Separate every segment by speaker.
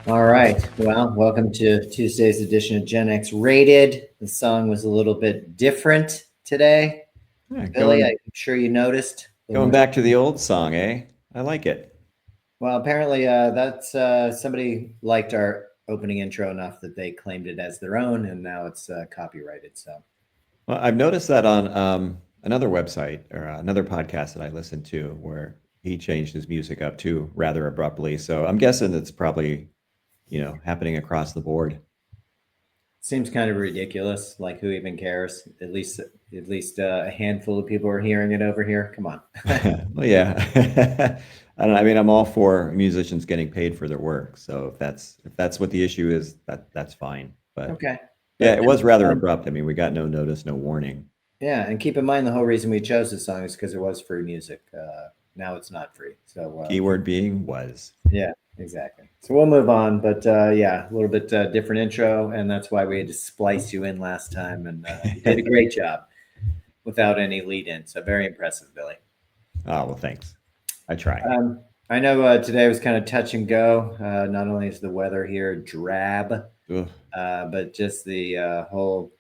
Speaker 1: All right. Well, welcome to Tuesday's edition of Gen X Rated. The song was a little bit different today.
Speaker 2: Yeah,
Speaker 1: Billy,
Speaker 2: going
Speaker 1: I'm sure you noticed. A little
Speaker 2: going
Speaker 1: more.
Speaker 2: back to the old song, eh? I like it.
Speaker 1: Well, apparently that's somebody liked our opening intro enough that they claimed it as their own, and now it's copyrighted. So
Speaker 2: Well, I've noticed that on another website or another podcast that I listened to where he changed his music up too rather abruptly. So I'm guessing it's probably, happening across the board.
Speaker 1: seems kind of ridiculous. Like, who even cares? At least a handful of people are hearing it over here. Come on.
Speaker 2: Well, yeah. I don't know. I mean, I'm all for musicians getting paid for their work. So if that's what the issue is, that's fine. But
Speaker 1: Okay.
Speaker 2: yeah,
Speaker 1: But
Speaker 2: it was rather abrupt. I mean, we got no notice, no warning.
Speaker 1: yeah, and keep in mind the whole reason we chose this song is because it was free music. Now it's not free. So
Speaker 2: Keyword being was.
Speaker 1: yeah, exactly. So we'll move on. But yeah, a little bit different intro, and that's why we had to splice you in last time, and you did a great job without any lead in. So very impressive, Billy.
Speaker 2: Oh, well, thanks. I try.
Speaker 1: Um, I know today was kind of touch and go. Not only is the weather here drab,
Speaker 2: Ugh.
Speaker 1: but just the whole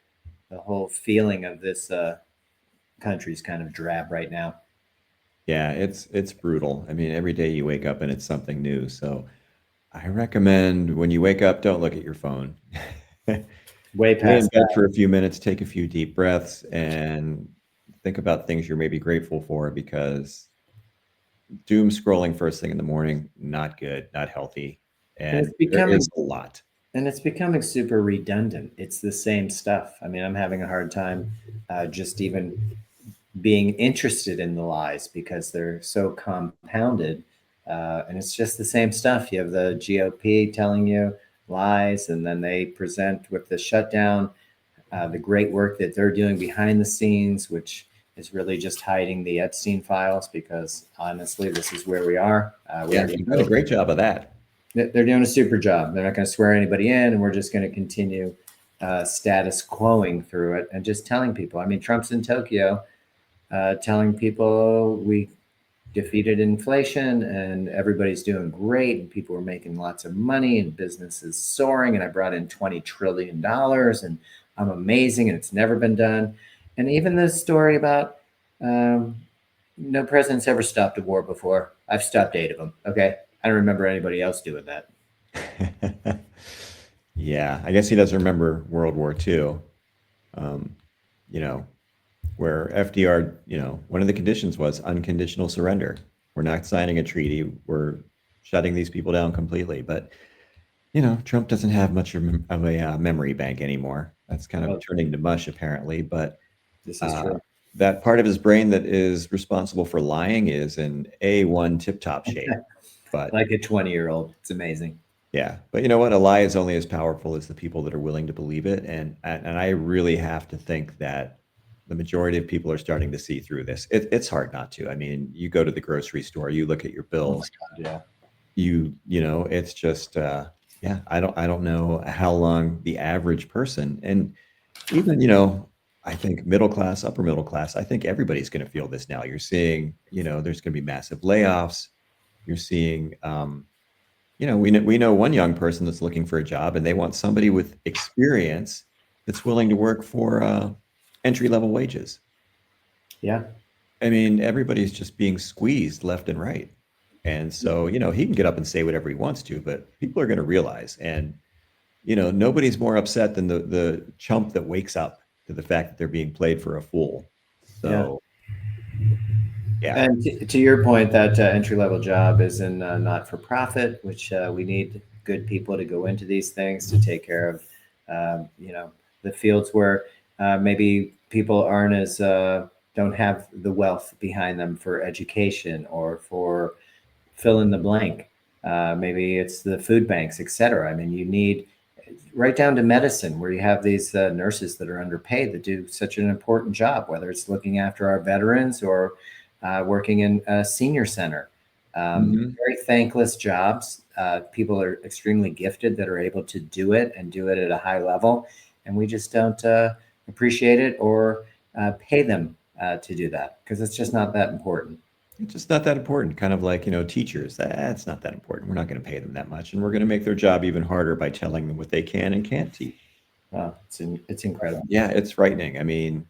Speaker 1: feeling of this country's kind of drab right now.
Speaker 2: Yeah, it's brutal. I mean, every day you wake up and it's something new. So I recommend when you wake up, don't look at your phone.
Speaker 1: Way
Speaker 2: Lay in
Speaker 1: past
Speaker 2: bed for a few minutes, take a few deep breaths, and think about things you're maybe grateful for because doom scrolling first thing in the morning, not good, not healthy.
Speaker 1: and
Speaker 2: And
Speaker 1: it's
Speaker 2: there is
Speaker 1: becoming
Speaker 2: a lot.
Speaker 1: and it's becoming super redundant. It's the same stuff. I mean, I'm having a hard time just even being interested in the lies because they're so compounded, and it's just the same stuff. You have the GOP telling you lies, and then they present with the shutdown the great work that they're doing behind the scenes, which is really just hiding the Epstein files. Because honestly, this is where we are. We
Speaker 2: Yeah,
Speaker 1: already
Speaker 2: they've done a
Speaker 1: know
Speaker 2: great job of that.
Speaker 1: they're doing a super job. They're not going to swear anybody in, and we're just going to continue status quoing through it and just telling people. I mean, Trump's in Tokyo telling people we defeated inflation and everybody's doing great and people are making lots of money and business is soaring and I brought in $20 trillion and I'm amazing and it's never been done. And even the story about um, no president's ever stopped a war before. I've stopped 8 of them. Okay, I don't remember anybody else doing that.
Speaker 2: Yeah, I guess he doesn't remember World War II. Um, you know, where FDR, one of the conditions was unconditional surrender. We're not signing a treaty. We're shutting these people down completely. But, Trump doesn't have much of a memory bank anymore. That's kind of
Speaker 1: Well,
Speaker 2: turning to mush, apparently. But
Speaker 1: this is
Speaker 2: uh,
Speaker 1: true.
Speaker 2: that part of his brain that is responsible for lying is in A1 tip top shape. But
Speaker 1: Like a 20-year-old. It's amazing.
Speaker 2: yeah, but you know what? A lie is only as powerful as the people that are willing to believe it, and I really have to think that the majority of people are starting to see through this. It's hard not to. I mean, you go to the grocery store, you look at your
Speaker 1: Oh my
Speaker 2: bills,
Speaker 1: God, yeah.
Speaker 2: it's just yeah. I don't know how long the average person, and even I think middle class, upper middle class. I think everybody's going to feel this now. You're seeing, there's going to be massive layoffs. You're seeing we know one young person that's looking for a job, and they want somebody with experience that's willing to work for entry level wages.
Speaker 1: Yeah.
Speaker 2: I mean, everybody's just being squeezed left and right. And so, he can get up and say whatever he wants to, but people are going to realize. And, nobody's more upset than the chump that wakes up to the fact that they're being played for a fool.
Speaker 1: Yeah.
Speaker 2: So, yeah.
Speaker 1: And to your point, that entry level job is in not for profit, which we need good people to go into these things to take care of, the fields where maybe people aren't as don't have the wealth behind them for education or for fill in the blank. Maybe it's the food banks, et cetera. I mean, you need right down to medicine, where you have these nurses that are underpaid that do such an important job, whether it's looking after our veterans or working in a senior center.
Speaker 2: Mhm.
Speaker 1: Very thankless jobs. People are extremely gifted that are able to do it and do it at a high level. And we just don't appreciate it or pay them to do that because it's just not that important.
Speaker 2: It's just not that important. Kind of like, teachers. That's not that important. We're not going to pay them that much, and we're going to make their job even harder by telling them what they can and can't teach.
Speaker 1: It's incredible.
Speaker 2: Yeah, it's frightening. I mean,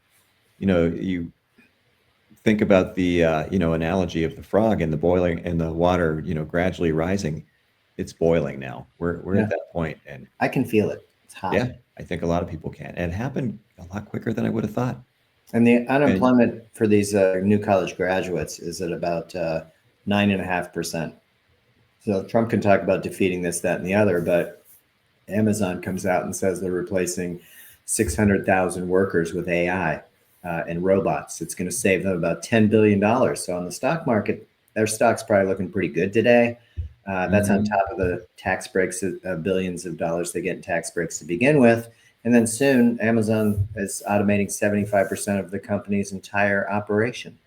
Speaker 2: you think about the analogy of the frog and the boiling and the water, gradually rising. It's boiling now. We're
Speaker 1: Yeah,
Speaker 2: at that point, and
Speaker 1: I can feel it. It's hot.
Speaker 2: yeah, I think a lot of people can. And it happened a lot quicker than I would have thought.
Speaker 1: And the
Speaker 2: And
Speaker 1: unemployment for these new college graduates is at about 9.5%. So Trump can talk about defeating this, that, and the other, but Amazon comes out and says they're replacing 600,000 workers with AI and robots. It's going to save them about $10 billion. So on the stock market, their stock's probably looking pretty good today. That's on
Speaker 2: Mhm.
Speaker 1: top of the tax breaks, billions of dollars they get in tax breaks to begin with. And then soon, Amazon is automating 75% of the company's entire operation.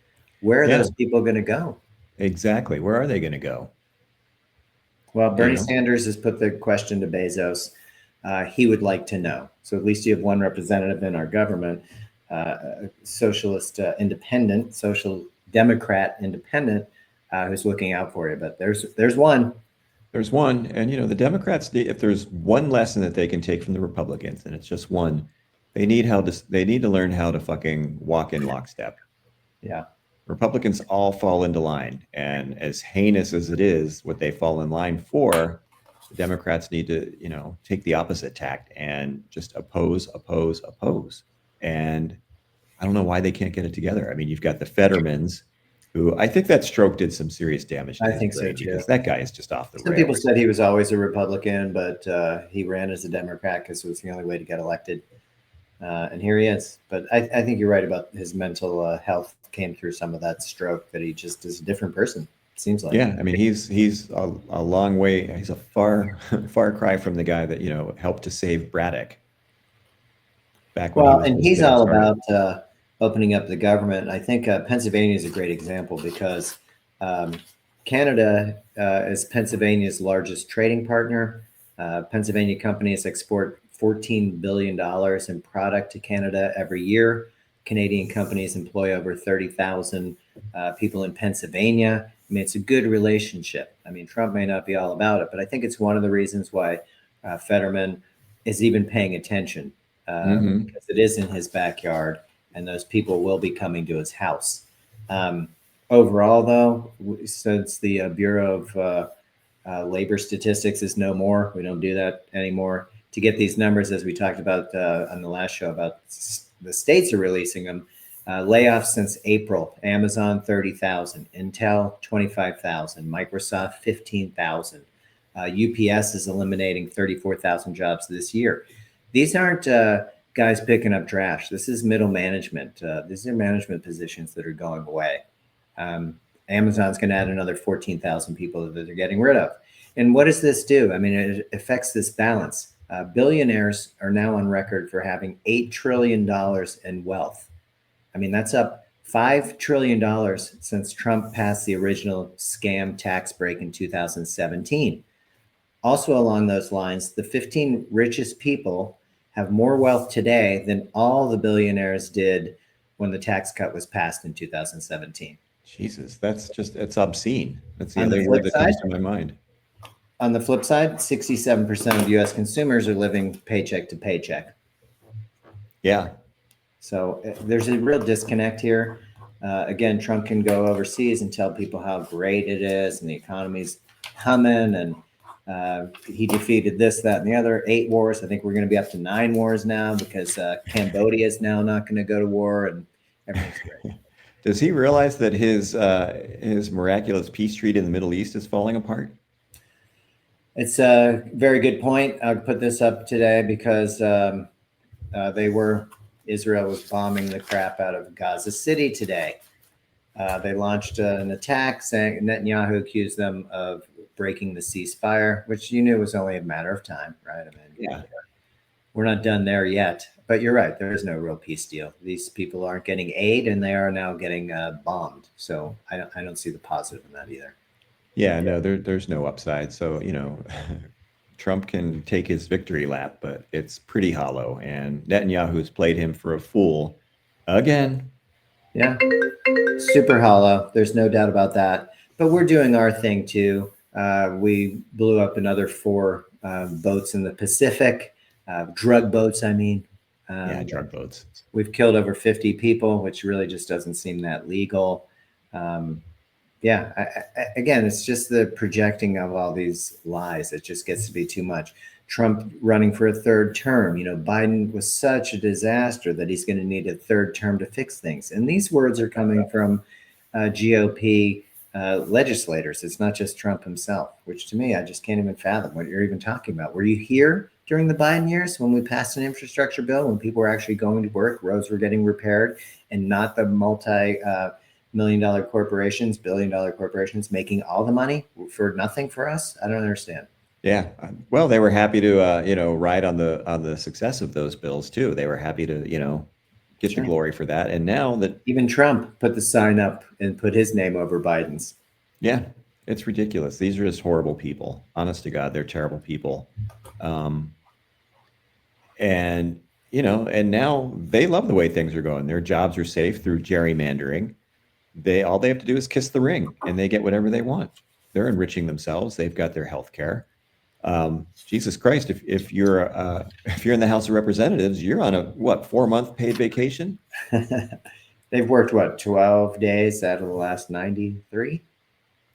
Speaker 1: Where are
Speaker 2: Yeah,
Speaker 1: those people going to go?
Speaker 2: exactly. Where are they going to go?
Speaker 1: Well,
Speaker 2: You
Speaker 1: Bernie
Speaker 2: know?
Speaker 1: Sanders has put the question to Bezos. He would like to know. So at least you have one representative in our government, socialist independent, social democrat independent, who's looking out for you. But there's one.
Speaker 2: There's one, and the Democrats, if there's one lesson that they can take from the Republicans, and it's just one, they need to learn how to fucking walk in lockstep.
Speaker 1: Yeah.
Speaker 2: Republicans all fall into line, and as heinous as it is, what they fall in line for, the Democrats need to, take the opposite tact and just oppose, oppose, oppose. And I don't know why they can't get it together. I mean, you've got the Fettermans, who I think that stroke did some serious damage to
Speaker 1: I
Speaker 2: his
Speaker 1: think so
Speaker 2: brain
Speaker 1: too.
Speaker 2: because that guy is just off the
Speaker 1: Some people
Speaker 2: rails.
Speaker 1: said he was always a Republican, but he ran as a Democrat because it was the only way to get elected. And here he is. But I think you're right about his mental health came through some of that stroke, that he just is a different person, it seems like.
Speaker 2: Yeah, I mean, he's a long way. He's a far far cry from the guy that helped to save Braddock back when he
Speaker 1: Well,
Speaker 2: was
Speaker 1: and
Speaker 2: just
Speaker 1: he's
Speaker 2: getting
Speaker 1: all
Speaker 2: started.
Speaker 1: about opening up the government. I think Pennsylvania is a great example because um, Canada is Pennsylvania's largest trading partner. Pennsylvania companies export $14 billion in product to Canada every year. Canadian companies employ over 30,000 people in Pennsylvania. I mean, it's a good relationship. I mean, Trump may not be all about it, but I think it's one of the reasons why Fetterman is even paying attention,
Speaker 2: Hmm.
Speaker 1: because it is in his backyard and those people will be coming to his house. Um, Overall, though, since the Bureau of Labor Statistics is no more, we don't do that anymore. To get these numbers, as we talked about on the last show, about the states are releasing them. Layoffs since April: Amazon 30,000, Intel 25,000, Microsoft 15,000. UPS is eliminating 34,000 jobs this year. These aren't guys picking up trash. This is middle management. These are management positions that are going away. Um, Amazon's going to add another 14,000 people that they're getting rid of. And what does this do? I mean, it affects this balance. Billionaires are now on record for having $8 trillion in wealth. I mean, that's up $5 trillion since Trump passed the original scam tax break in 2017. Also, along those lines, the 15 richest people have more wealth today than all the billionaires did when the tax cut was passed in 2017.
Speaker 2: Jesus, it's obscene. That's the
Speaker 1: On the
Speaker 2: only word
Speaker 1: flip
Speaker 2: that
Speaker 1: side,
Speaker 2: comes to my mind.
Speaker 1: 67% of US consumers are living paycheck to paycheck.
Speaker 2: Yeah,
Speaker 1: So there's a real disconnect here. Again, Trump can go overseas and tell people how great it is and the economy's humming, and he defeated this, that, and the other 8 wars. I think we're going to be up to 9 wars now because Cambodia is now not going to go to war, and everything's great.
Speaker 2: does he realize that his miraculous peace treaty in the Middle East is falling apart?
Speaker 1: It's a very good point. I would put this up today because Israel was bombing the crap out of Gaza City today. They launched an attack, saying Netanyahu accused them of breaking the ceasefire, which you knew was only a matter of time, right? I mean,
Speaker 2: Yeah,
Speaker 1: we're not done there yet. But you're right. There is no real peace deal. These people aren't getting aid, and they are now getting bombed. So I don't see the positive in that either.
Speaker 2: yeah. No, there's no upside. So Trump can take his victory lap, but it's pretty hollow. And Netanyahu's played him for a fool again.
Speaker 1: Yeah. super hollow. There's no doubt about that. But we're doing our thing too. We blew up another four boats in the Pacific, drug boats, I mean.
Speaker 2: Yeah,
Speaker 1: Um,
Speaker 2: drug boats.
Speaker 1: we've killed over 50 people, which really just doesn't seem that legal. Um, yeah, again, it's just the projecting of all these lies. It just gets to be too much. Trump running for a third term. You know, Biden was such a disaster that he's going to need a third term to fix things. And these words are coming from GOP legislators. It's not just Trump himself, which to me, I just can't even fathom what you're even talking about. Were you here during the Biden years when we passed an infrastructure bill, when people were actually going to work, roads were getting repaired, and not the multi-million-dollar corporations, billion-dollar corporations making all the money for nothing for us? I don't understand.
Speaker 2: Yeah. Well, they were happy to, ride on the success of those bills too. They were happy to, get the
Speaker 1: Sure.
Speaker 2: glory for that. And now that,
Speaker 1: Even Trump put the sign up and put his name over Biden's.
Speaker 2: yeah, it's ridiculous. These are just horrible people. Honest to God, they're terrible people. Um, and and now they love the way things are going. Their jobs are safe through gerrymandering. All they have to do is kiss the ring, and they get whatever they want. They're enriching themselves. They've got their health care. Jesus Christ, if you're in the House of Representatives, you're on a what 4-month paid vacation?
Speaker 1: They've worked what 12 days out of the last 93.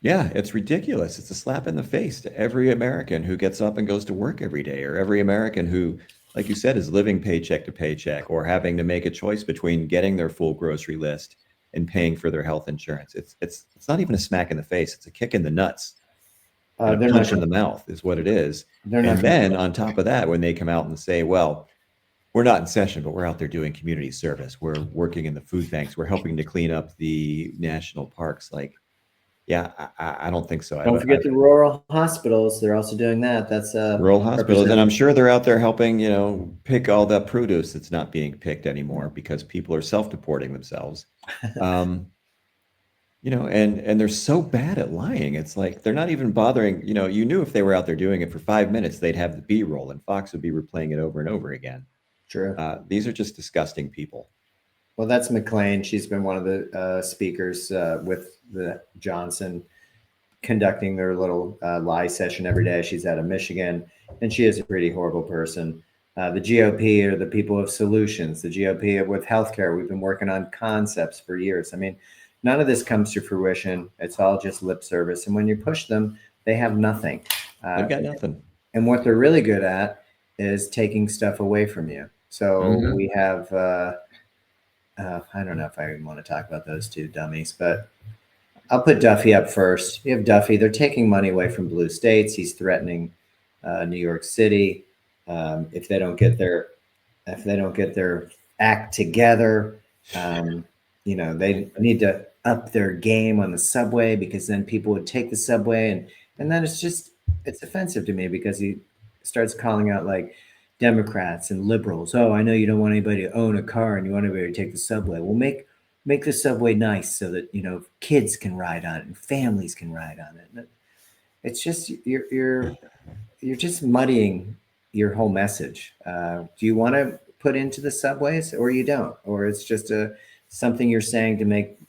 Speaker 2: Yeah, it's ridiculous. It's a slap in the face to every American who gets up and goes to work every day, or every American who, like you said, is living paycheck to paycheck, or having to make a choice between getting their full grocery list and paying for their health insurance. It's not even a smack in the face. It's a kick in the nuts and a
Speaker 1: They're not
Speaker 2: punch in
Speaker 1: going.
Speaker 2: the mouth is what it is.
Speaker 1: They're not
Speaker 2: And
Speaker 1: going.
Speaker 2: then on top of that, when they come out and say, well, we're not in session, but we're out there doing community service. We're working in the food banks. We're helping to clean up the national parks. Like, yeah, I don't think so.
Speaker 1: Don't forget the rural hospitals. They're also doing that. That's
Speaker 2: Rural hospitals, and I'm
Speaker 1: Representative.
Speaker 2: sure they're out there helping, pick all that produce that's not being picked anymore because people are self-deporting themselves. Um, and they're so bad at lying. It's like they're not even bothering. You knew if they were out there doing it for 5 minutes, they'd have the B-roll, and Fox would be replaying it over and over again.
Speaker 1: True.
Speaker 2: These are just disgusting people.
Speaker 1: Well, that's McLean. She's been one of the speakers with the Johnson conducting their little lie session every day. She's out of Michigan, and she is a pretty horrible person. The GOP are the people of solutions. The GOP with healthcare, we've been working on concepts for years. I mean, none of this comes to fruition. It's all just lip service. And when you push them, they have nothing.
Speaker 2: They've got nothing.
Speaker 1: And what they're really good at is taking stuff away from you. So we have, I don't know if I even want to talk about those two dummies, but I'll put Duffy up first. You have Duffy. They're taking money away from blue states. He's threatening New York City if they don't get their act together. They need to up their game on the subway because then people would take the subway and then it's offensive to me because he starts calling out like Democrats and liberals. Oh, I know you don't want anybody to own a car and you want everybody to take the subway. Well, make the subway nice so that kids can ride on it and families can ride on it. It's just you're just muddying your whole message. Do you want to put into the subways or you don't, or it's just something you're saying to make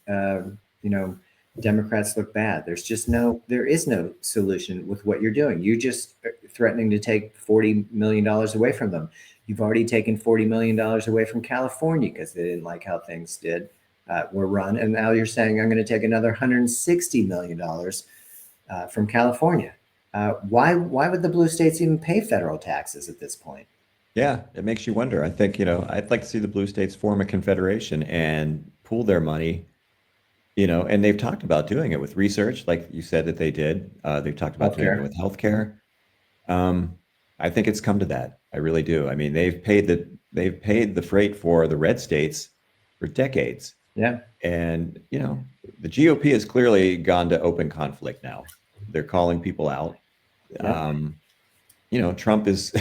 Speaker 1: Democrats look bad? There is no solution with what you're doing. You just threatening to take $40 million away from them. You've already taken $40 million away from California because they didn't like how things were run. And now you're saying I'm going to take another $160 million from California. Why would the blue states even pay federal taxes at this point?
Speaker 2: Yeah, it makes you wonder. I think, I'd like to see the blue states form a confederation and pool their money, and they've talked about doing it with research, like you said that they did. They've talked about doing it
Speaker 1: Healthcare.
Speaker 2: with healthcare. I think it's come to that. I really do. I mean, they've paid the freight for the red states for decades.
Speaker 1: Yeah.
Speaker 2: And, the GOP has clearly gone to open conflict now. They're calling people out.
Speaker 1: Yeah.
Speaker 2: Trump is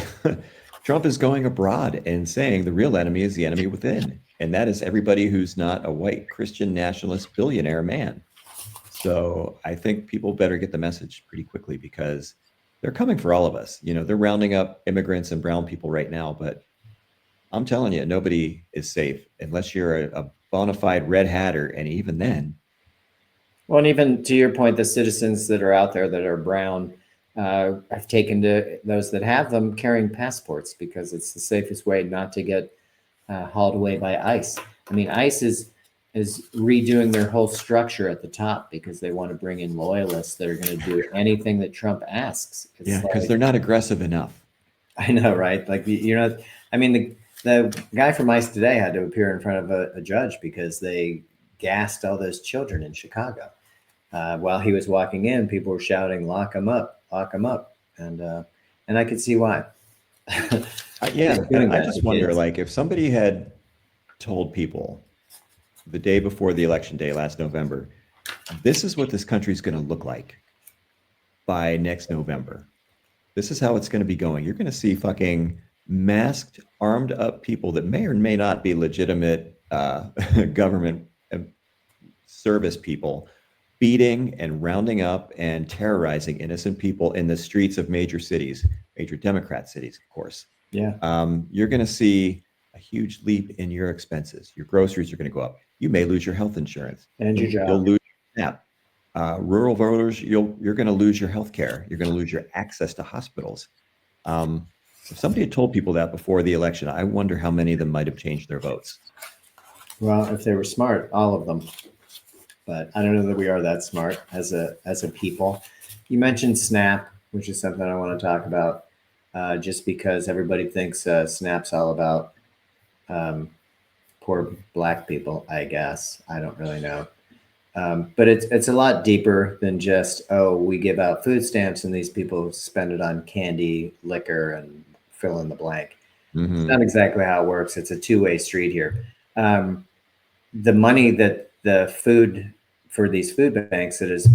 Speaker 2: Trump is going abroad and saying the real enemy is the enemy within. And that is everybody who's not a white Christian nationalist billionaire man. So I think people better get the message pretty quickly because they're coming for all of us. They're rounding up immigrants and brown people right now, but I'm telling you, nobody is safe unless you're a bona fide red hatter. And even then,
Speaker 1: Well, and even to your point, the citizens that are out there that are brown have taken to those that have them carrying passports because it's the safest way not to get hauled away by ICE. I mean, ICE is redoing their whole structure at the top because they want to bring in loyalists that are going to do anything that Trump asks.
Speaker 2: Yeah,
Speaker 1: It's
Speaker 2: because
Speaker 1: like,
Speaker 2: they're not aggressive enough.
Speaker 1: I know, right? Like you're not. I mean, the guy from ICE today had to appear in front of a judge because they gassed all those children in Chicago. While he was walking in, people were shouting, lock him up," and I could see why. They're
Speaker 2: Yeah, and
Speaker 1: doing
Speaker 2: I
Speaker 1: that
Speaker 2: just
Speaker 1: to
Speaker 2: wonder,
Speaker 1: kids.
Speaker 2: like, if somebody had told people the day before the election day last November, this is what this country is going to look like by next November. This is how it's going to be going. You're going to see fucking masked, armed up people that may or may not be legitimate government service people beating and rounding up and terrorizing innocent people in the streets of major cities, major Democrat cities, of course.
Speaker 1: Yeah,
Speaker 2: You're going to see a huge leap in your expenses. Your groceries are going to go up. You may lose your health insurance.
Speaker 1: and your
Speaker 2: You'll
Speaker 1: job.
Speaker 2: lose your SNAP. Rural voters, you're going to lose your health care. You're going to lose your access to hospitals. Um, if somebody had told people that before the election, I wonder how many of them might have changed their votes.
Speaker 1: Well, if they were smart, all of them. But I don't know that we are that smart as a people. You mentioned Snap, which is something I want to talk about, just because everybody thinks Snap's all about um, poor black people. I guess I don't really know, but it's a lot deeper than just, oh, we give out food stamps and these people spend it on candy, liquor, and fill in the blank. It's not
Speaker 2: Mm-hmm.
Speaker 1: exactly how it works. It's a two-way street here. Um, the money that the food for these food banks that is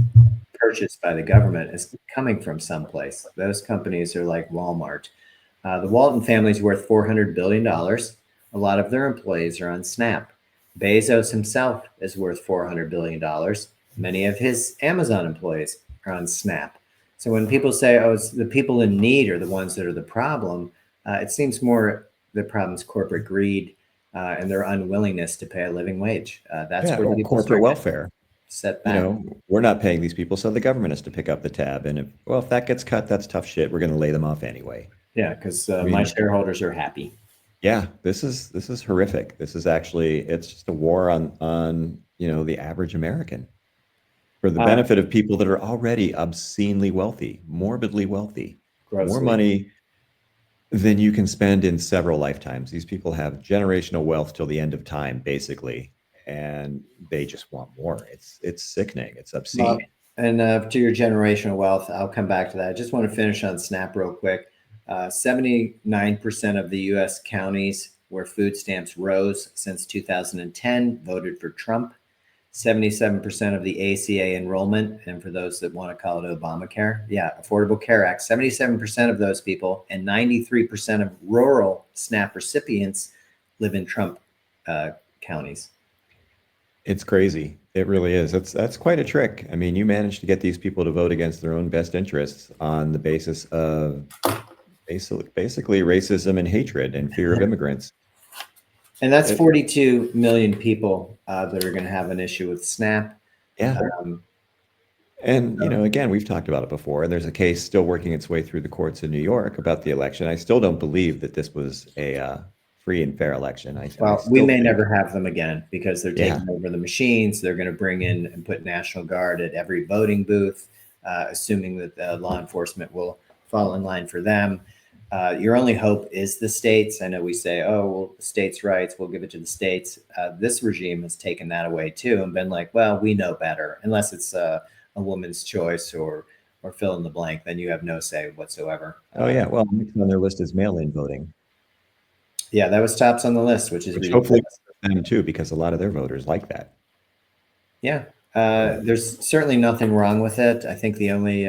Speaker 1: purchased by the government is coming from someplace. Those companies are like Walmart. The Walton family is worth $400 billion. A lot of their employees are on SNAP. Bezos himself is worth $400 billion. Many of his Amazon employees are on SNAP. So when people say, oh, it's the people in need are the ones that are the problem, it seems more the problem is corporate greed and their unwillingness to pay a living wage. That's
Speaker 2: Yeah,
Speaker 1: where the
Speaker 2: or
Speaker 1: people
Speaker 2: corporate
Speaker 1: start getting
Speaker 2: welfare.
Speaker 1: set back.
Speaker 2: We're not paying these people, so the government has to pick up the tab. And if that gets cut, that's tough shit. We're going to lay them off anyway.
Speaker 1: Yeah, because
Speaker 2: I
Speaker 1: my
Speaker 2: mean,
Speaker 1: shareholders are happy.
Speaker 2: yeah, this is horrific. This is actually it's just a war on the average American for the
Speaker 1: Uh,
Speaker 2: benefit of people that are already obscenely wealthy, morbidly wealthy, more
Speaker 1: Grossly.
Speaker 2: money than you can spend in several lifetimes. These people have generational wealth till the end of time, basically, and they just want more. It's sickening. It's
Speaker 1: Well,
Speaker 2: obscene.
Speaker 1: and to your generational wealth, I'll come back to that. I just want to finish on SNAP real quick. 79% of the US counties where food stamps rose since 2010 voted for Trump. 77% of the ACA enrollment, and for those that want to call it Obamacare, yeah, Affordable Care Act, 77% of those people and 93% of rural SNAP recipients live in Trump uh, counties.
Speaker 2: It's crazy. It really is. That's quite a trick. I mean, you managed to get these people to vote against their own best interests on the basis of basically racism and hatred and fear of immigrants.
Speaker 1: And that's
Speaker 2: It,
Speaker 1: 42 million people that are going to have an issue with SNAP.
Speaker 2: yeah.
Speaker 1: Um,
Speaker 2: And, again, we've talked about it before, and there's a case still working its way through the courts in New York about the election. I still don't believe that this was a free and fair election. I
Speaker 1: well, we
Speaker 2: still
Speaker 1: may
Speaker 2: think,
Speaker 1: never have them again because they're
Speaker 2: yeah,
Speaker 1: taking over the machines. They're going to bring in and put National Guard at every voting booth, assuming that the law enforcement will fall in line for them. Your only hope is the states. I know we say, oh, well, states' rights, we'll give it to the states. This regime has taken that away too and been like, well, we know better, unless it's a woman's choice or fill in the blank, then you have no say whatsoever.
Speaker 2: oh, yeah, well, next on their list is mail-in voting,
Speaker 1: Yeah, that was tops on the list, which is
Speaker 2: which hopefully
Speaker 1: ridiculous.
Speaker 2: them too, because a lot of their voters like that.
Speaker 1: Yeah, there's certainly nothing wrong with it. I think the only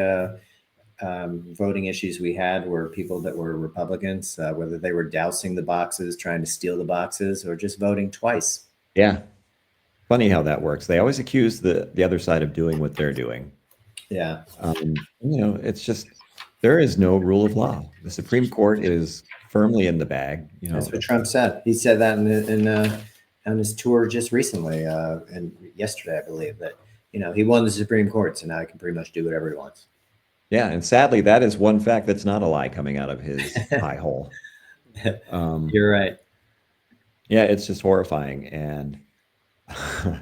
Speaker 1: voting issues we had were people that were Republicans, whether they were dousing the boxes, trying to steal the boxes, or just voting twice.
Speaker 2: Yeah. Funny how that works. They always accuse the other side of doing what they're doing.
Speaker 1: Yeah,
Speaker 2: It's just there is no rule of law. The Supreme Court is firmly in the bag.
Speaker 1: that's what Trump said. He said that on his tour just recently, and yesterday, I believe, that he won the Supreme Court, so now he can pretty much do whatever he wants.
Speaker 2: Yeah, and sadly, that is one fact that's not a lie coming out of his pie hole.
Speaker 1: You're right.
Speaker 2: Yeah, it's just horrifying, and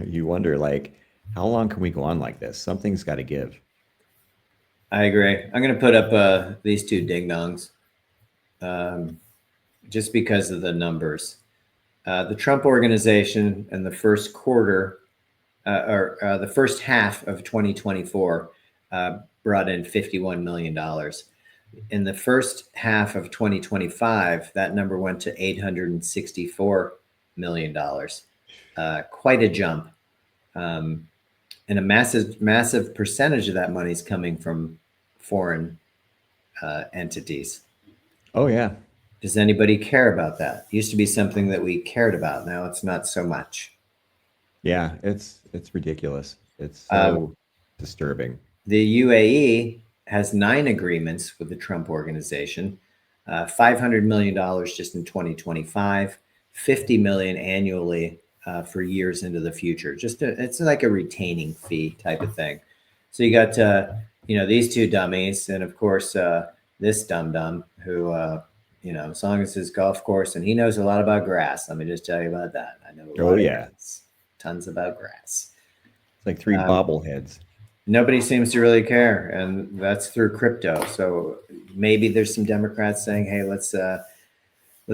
Speaker 2: you wonder, like, how long can we go on like this? Something's got to give.
Speaker 1: I agree. I'm going to put up these two ding dongs um, just because of the numbers. The Trump Organization in the first quarter, or the first half of 2024, brought in $51 million. In the first half of 2025, that number went to $864 million. Quite a jump. Um, and a massive percentage of that money is coming from foreign entities.
Speaker 2: Oh yeah,
Speaker 1: Does anybody care about that? It used to be something that we cared about. Now it's not so much.
Speaker 2: yeah, it's ridiculous. It's
Speaker 1: Uh,
Speaker 2: so disturbing.
Speaker 1: the UAE has 9 agreements with the Trump Organization, $500 million just in 2025, 50 million annually for years into the future. It's like a retaining fee type of thing. So you got these two dummies, and of course this dum dum who as long as his golf course, and he knows a lot about grass. Let me just tell you about that. I know a
Speaker 2: Oh
Speaker 1: lot of
Speaker 2: yeah,
Speaker 1: grass, tons about grass.
Speaker 2: it's like three
Speaker 1: Um,
Speaker 2: bobbleheads.
Speaker 1: Nobody seems to really care, and that's through crypto. So maybe there's some Democrats saying, "Hey, let's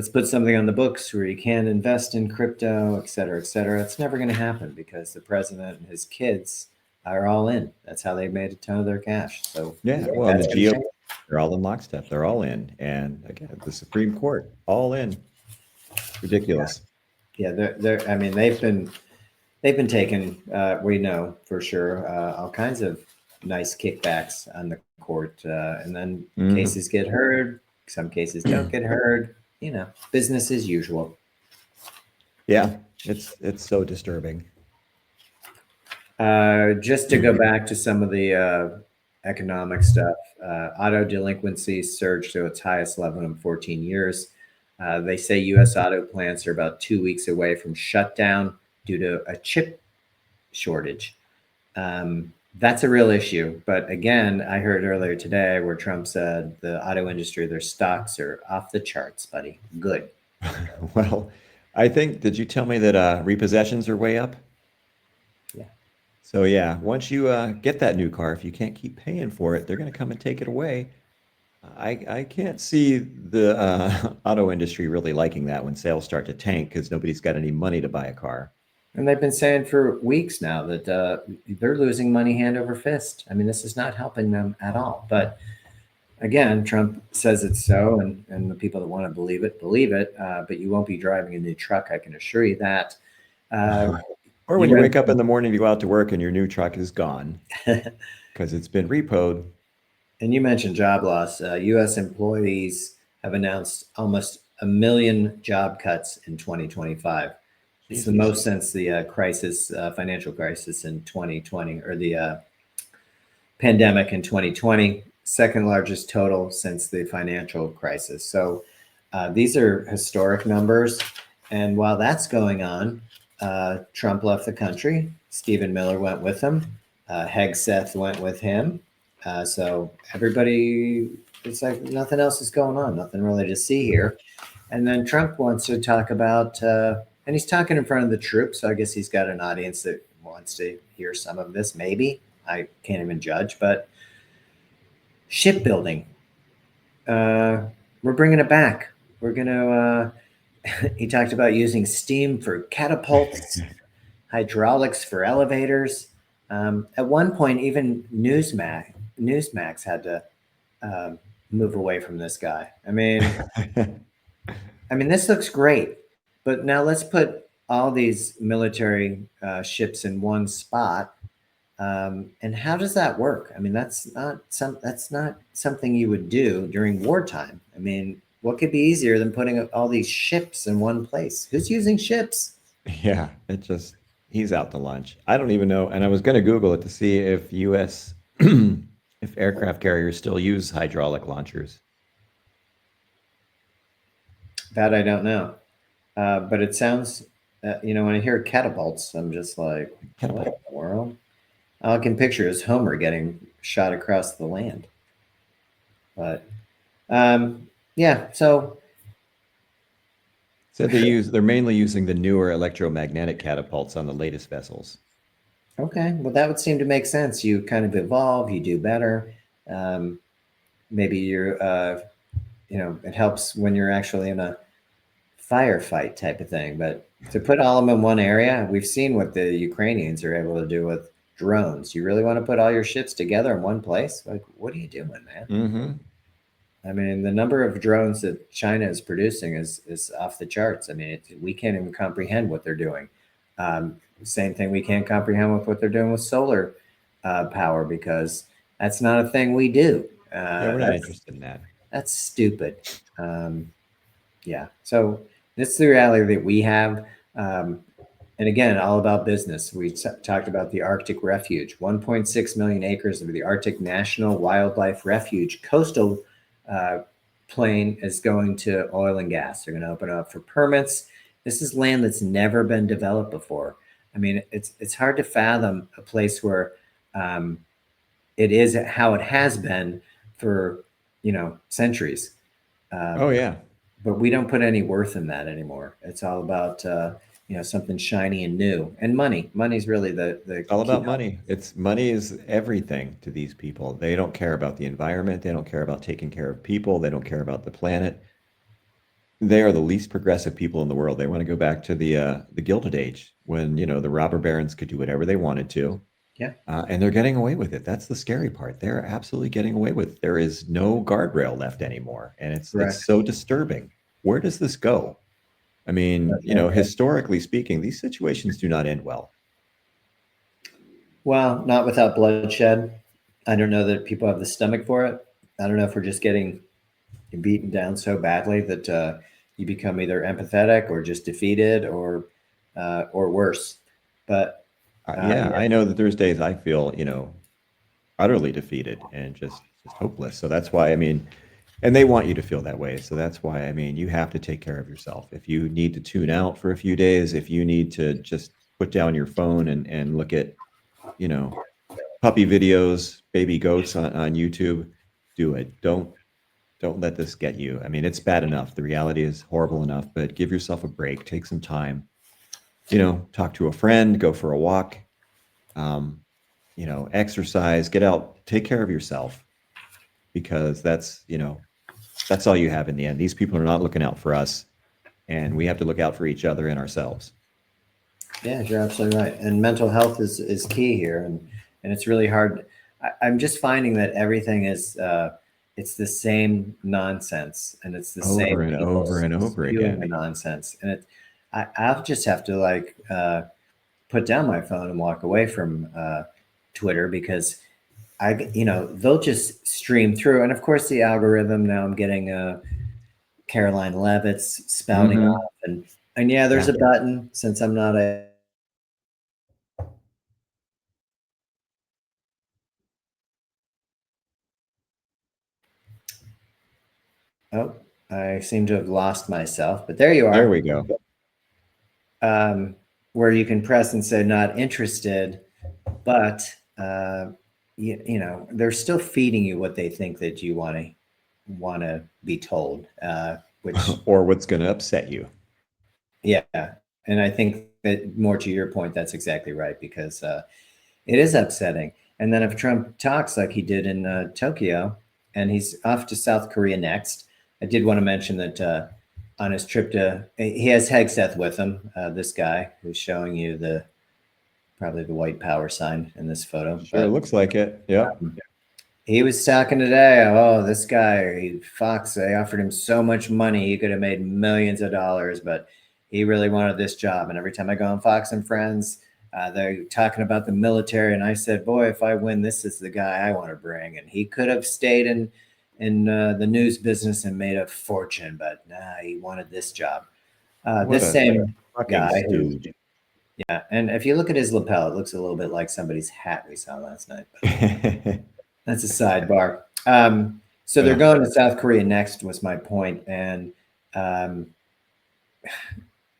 Speaker 1: put something on the books where you can invest in crypto, et cetera, et cetera." It's never going to happen because the president and his kids are all in. That's how they made a ton of their cash. So you
Speaker 2: Yeah,
Speaker 1: think
Speaker 2: well, and the
Speaker 1: that's going to
Speaker 2: GOP,
Speaker 1: change?
Speaker 2: they're all in lockstep. They're all in, and again, the Supreme Court, all in.
Speaker 1: Yeah,
Speaker 2: Ridiculous.
Speaker 1: yeah. They're. I mean, they've been taking. We know for sure all kinds of nice kickbacks on the court, and then
Speaker 2: Mhm.
Speaker 1: cases get heard. Some cases don't get heard. Business as usual.
Speaker 2: Yeah, it's so disturbing.
Speaker 1: Just to go back to some of the economic stuff, auto delinquency surged to its highest level in 14 years. They say U.S. auto plants are about 2 weeks away from shutdown due to a chip shortage. That's a real issue. But again, I heard earlier today where Trump said the auto industry, their stocks are off the charts, buddy. Good.
Speaker 2: Well, I think, did you tell me that repossessions are way up?
Speaker 1: Yeah.
Speaker 2: So yeah, once you get that new car, if you can't keep paying for it, they're going to come and take it away. I can't see the auto industry really liking that when sales start to tank because nobody's got any money to buy a car.
Speaker 1: And they've been saying for weeks now that they're losing money hand over fist. I mean, this is not helping them at all. But again, Trump says it's so, and the people that want to believe it. But you won't be driving a new truck, I can assure you that. Uh,
Speaker 2: Or when
Speaker 1: you
Speaker 2: you
Speaker 1: went
Speaker 2: wake up in the morning to go out to work and your new truck is gone because it's been repoed.
Speaker 1: and you mentioned job loss. U.S. employees have announced almost a million job cuts in 2025. It's the
Speaker 2: Jesus.
Speaker 1: most since the financial crisis in 2020, or the pandemic in 2020, second largest total since the financial crisis. So these are historic numbers. And while that's going on, Trump left the country. Stephen Miller went with him. Hegseth went with him. So everybody, it's like nothing else is going on, nothing really to see here. And then Trump wants to talk about, and he's talking in front of the troops. So I guess he's got an audience that wants to hear some of this, maybe. I can't even judge, but shipbuilding, we're bringing it back. We're going to, he talked about using steam for catapults, hydraulics for elevators. At one point, even Newsmax had to move away from this guy. I mean, this looks great, but now let's put all these military ships in one spot. And how does that work? I mean, that's not something you would do during wartime. I mean, what could be easier than putting all these ships in one place? Who's using ships?
Speaker 2: Yeah, it just he's out to lunch. I don't even know, and I was going to Google it to see if U.S. if aircraft carriers still use hydraulic launchers.
Speaker 1: That I don't know. But it sounds, when I hear catapults, I'm just like, what in
Speaker 2: Catapult.
Speaker 1: the world? All I can picture is Homer getting shot across the land. But um, yeah, so
Speaker 2: Said they're mainly using the newer electromagnetic catapults on the latest vessels.
Speaker 1: okay, well that would seem to make sense. You kind of evolve, you do better. Um, maybe you're, it helps when you're actually in a firefight type of thing. But to put all of them in one area, we've seen what the Ukrainians are able to do with drones. You really want to put all your ships together in one place? Like, what are you doing, man?
Speaker 2: Mm-hmm.
Speaker 1: I mean, the number of drones that China is producing is off the charts. I mean, we can't even comprehend what they're doing. Same thing, we can't comprehend with what they're doing with solar power because that's not a thing we do.
Speaker 2: Yeah, we're not
Speaker 1: That's
Speaker 2: interested in that.
Speaker 1: stupid. Um, yeah. So this is the reality that we have. Um, and again, all about business. We talked about the Arctic Refuge, 1.6 million acres of the Arctic National Wildlife Refuge coastal uh, plain is going to oil and gas. They're going to open up for permits. This is land that's never been developed before. I mean, it's hard to fathom a place where um, it is how it has been for centuries.
Speaker 2: Oh
Speaker 1: But
Speaker 2: yeah,
Speaker 1: we don't put any worth in that anymore. It's all about something shiny and new, and money. Money's really the
Speaker 2: it's all
Speaker 1: key.
Speaker 2: about money. It's money is everything to these people. They don't care about the environment. They don't care about taking care of people. They don't care about the planet. They are the least progressive people in the world. They want to go back to the Gilded Age when the robber barons could do whatever they wanted to,
Speaker 1: Yeah,
Speaker 2: and they're getting away with it. That's the scary part. They're absolutely getting away with it. There is no guardrail left anymore, and it's
Speaker 1: correct.
Speaker 2: so disturbing. Where does this go? I mean,
Speaker 1: That's right.
Speaker 2: historically speaking, these situations do not end well.
Speaker 1: Well, not without bloodshed. I don't know that people have the stomach for it. I don't know if we're just getting beaten down so badly that you become either empathetic or just defeated or worse. But
Speaker 2: Yeah,
Speaker 1: yeah,
Speaker 2: I know that there's days I feel, utterly defeated and just hopeless. So that's why, I mean, and they want you to feel that way. So that's why, I mean, you have to take care of yourself. If you need to tune out for a few days, if you need to just put down your phone and look at, you know, puppy videos, baby goats on YouTube, do it. Don't let this get you. I mean, it's bad enough. The reality is horrible enough, but give yourself a break, take some time, talk to a friend, go for a walk, um, exercise, get out, take care of yourself because that's all you have in the end. These people are not looking out for us, and we have to look out for each other and ourselves.
Speaker 1: yeah, you're absolutely right. And mental health is key here, and it's really hard. I'm just finding that everything is it's the same nonsense, and it's the same
Speaker 2: Over and
Speaker 1: people
Speaker 2: over and over
Speaker 1: spewing the
Speaker 2: again.
Speaker 1: nonsense, and I'll just have to like put down my phone and walk away from Twitter because they'll just stream through, and of course the algorithm now I'm getting Caroline Levitt's spouting
Speaker 2: Hmm.
Speaker 1: off, and yeah, there's
Speaker 2: Yeah,
Speaker 1: a button since I'm not a oh, I seem to have lost myself, but there you
Speaker 2: there
Speaker 1: are.
Speaker 2: we go.
Speaker 1: Um, where you can press and say not interested, but uh, they're still feeding you what they think that you want to be told, which
Speaker 2: Or what's going to upset you.
Speaker 1: yeah, and I think that more to your point, that's exactly right because it is upsetting. And then if Trump talks like he did in Tokyo, and he's off to South Korea next, I did want to mention that on his trip he has Hegseth with him. This guy who's showing you probably the white power sign in this photo,
Speaker 2: Sure
Speaker 1: but
Speaker 2: looks like it. Yep.
Speaker 1: he was talking today. Oh, this guy, Fox, they offered him so much money. He could have made millions of dollars, but he really wanted this job. And every time I go on Fox and Friends, they're talking about the military. And I said, boy, if I win, this is the guy I want to bring. And he could have stayed in the news business and made a fortune, but nah, he wanted this job.
Speaker 2: What
Speaker 1: This
Speaker 2: a
Speaker 1: same
Speaker 2: fucking
Speaker 1: guy who,
Speaker 2: stooge.
Speaker 1: yeah. And if you look at his lapel, it looks a little bit like somebody's hat we saw last night. But that's a sidebar. So they're
Speaker 2: Yeah.
Speaker 1: going to South Korea next, was my point. And um,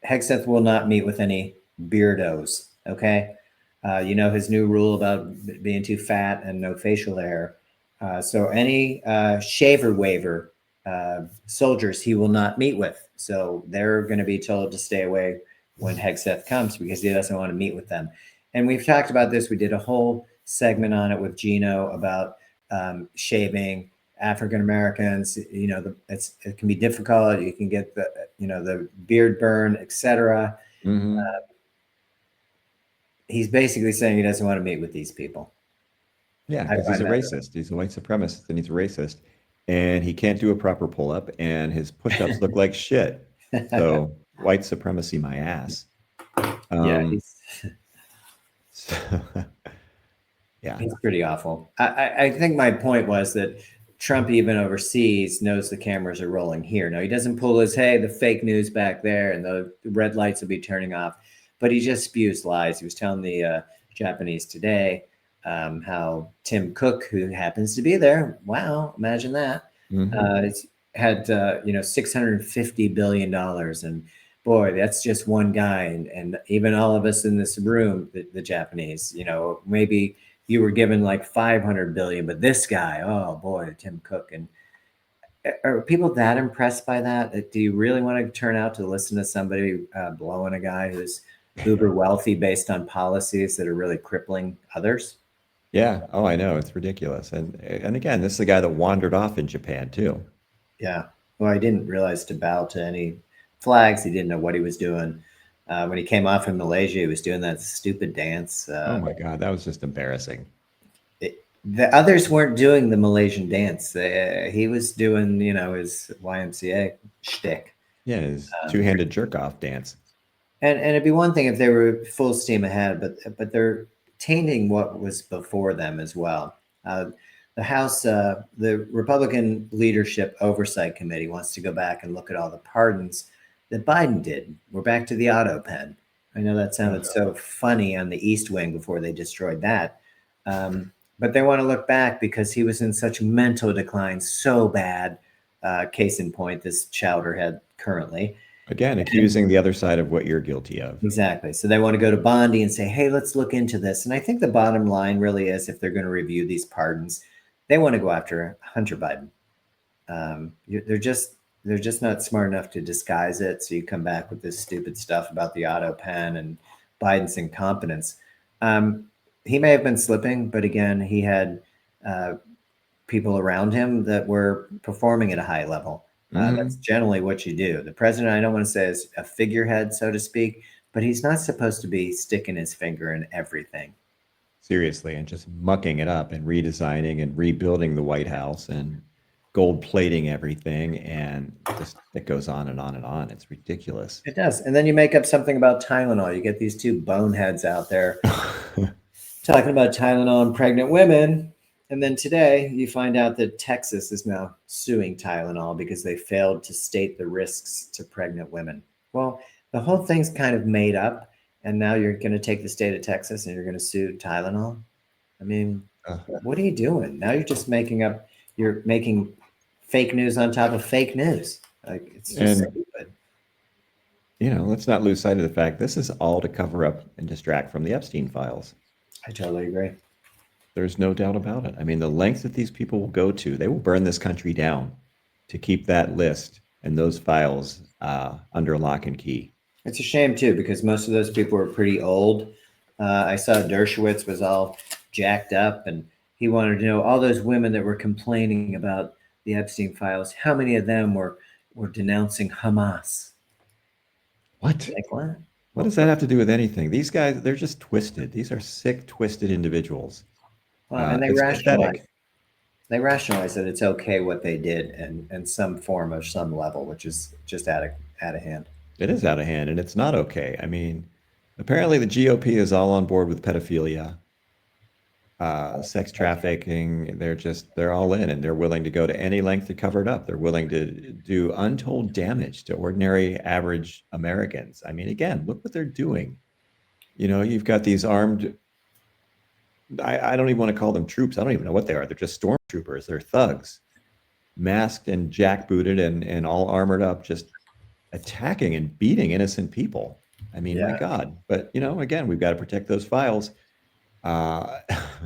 Speaker 1: Hegseth will not meet with any beardos. Okay. His new rule about being too fat and no facial hair. So any shaver waiver soldiers he will not meet with. So they're going to be told to stay away when Hegseth comes because he doesn't want to meet with them. And we've talked about this. We did a whole segment on it with Gino about shaving African Americans. It can be difficult. You can get the beard burn, etc.
Speaker 2: Hmm.
Speaker 1: He's basically saying he doesn't want to meet with these people.
Speaker 2: Yeah,
Speaker 1: I,
Speaker 2: because
Speaker 1: I
Speaker 2: he's a
Speaker 1: met
Speaker 2: racist. He's a white supremacist and he's a racist. And he can't do a proper pull up, and his push ups look like shit.
Speaker 1: him.
Speaker 2: So, white supremacy, my ass.
Speaker 1: Yeah,
Speaker 2: Um,
Speaker 1: he's
Speaker 2: so, yeah,
Speaker 1: he's pretty awful. I think my point was that Trump, even overseas, knows the cameras are rolling here. Now he doesn't pull his hey, the fake news back there, and the red lights will be turning off, but he just spews lies. He was telling the Japanese today how Tim Cook, who happens to be there, wow, imagine that,
Speaker 2: hmm,
Speaker 1: it's had $650 billion, and boy, that's just one guy, and even all of us in this room, the Japanese, maybe you were given like 500 billion, but this guy, oh boy, Tim Cook. And are people that impressed by that? Do you really want to turn out to listen to somebody blowing a guy who's uber wealthy based on policies that are really crippling others?
Speaker 2: yeah. Oh, I know. It's ridiculous. And again, this is the guy that wandered off in Japan too.
Speaker 1: Yeah. Well, I didn't realize to bow to any flags. He didn't know what he was doing. When he came off in Malaysia, he was doing that stupid dance.
Speaker 2: Oh my God, that was just embarrassing.
Speaker 1: The others weren't doing the Malaysian dance. He was doing, his YMCA shtick.
Speaker 2: Yeah, his
Speaker 1: Um,
Speaker 2: two-handed jerk off dance.
Speaker 1: and it'd be one thing if they were full steam ahead, but they're tainting what was before them as well. The House, the Republican Leadership Oversight Committee wants to go back and look at all the pardons that Biden did. We're back to the auto pen. I know that sounded
Speaker 2: Ugh.
Speaker 1: so funny on the East Wing before they destroyed that. But they want to look back because he was in such mental decline, so bad. Case in point, this chowderhead currently.
Speaker 2: Again, accusing the other side of what you're guilty of.
Speaker 1: Exactly. So they want to go to Bondi and say, hey, let's look into this. And I think the bottom line really is if they're going to review these pardons, they want to go after Hunter Biden. They're just not smart enough to disguise it. So you come back with this stupid stuff about the auto pen and Biden's incompetence. Um, he may have been slipping, but again, he had uh, people around him that were performing at a high level. That's
Speaker 2: Hmm.
Speaker 1: generally what you do. The president, I don't want to say is a figurehead, so to speak, but he's not supposed to be sticking his finger in everything.
Speaker 2: Seriously, and just mucking it up and redesigning and rebuilding the White House and gold plating everything, and just it goes on and on and on. It's ridiculous.
Speaker 1: It does. And then you make up something about Tylenol. You get these two boneheads out there talking about Tylenol and pregnant women. And then today you find out that Texas is now suing Tylenol because they failed to state the risks to pregnant women. Well, the whole thing's kind of made up. And now you're going to take the state of Texas and you're going to sue Tylenol. I mean, what are you doing? Now you're making fake news on top of fake news. Like, it's just
Speaker 2: And
Speaker 1: stupid.
Speaker 2: let's not lose sight of the fact this is all to cover up and distract from the Epstein files.
Speaker 1: I totally agree.
Speaker 2: There's no doubt about it. I mean, the lengths that these people will go to, they will burn this country down to keep that list and those files under lock and key.
Speaker 1: It's a shame too because most of those people were pretty old. I saw Dershowitz was all jacked up, and he wanted to know all those women that were complaining about the Epstein files. How many of them were denouncing Hamas?
Speaker 2: What?
Speaker 1: Like what?
Speaker 2: What does that have to do with anything? These guys, they're just twisted. These are sick, twisted individuals.
Speaker 1: Well, and
Speaker 2: It's pathetic.
Speaker 1: they rationalize that it's okay what they did in some form or some level, which is just out of hand.
Speaker 2: It is out of hand, and it's not okay. I mean, apparently the GOP is all on board with pedophilia, sex trafficking. They're all in, and they're willing to go to any length to cover it up. They're willing to do untold damage to ordinary, average Americans. I mean, again, look what they're doing. You've got these armed. I don't even want to call them troops. I don't even know what they are. They're just stormtroopers. They're thugs, masked and jackbooted and all armored up, just attacking and beating innocent people. I mean, my
Speaker 1: Yeah,
Speaker 2: God. But again, we've got to protect those files. Uh,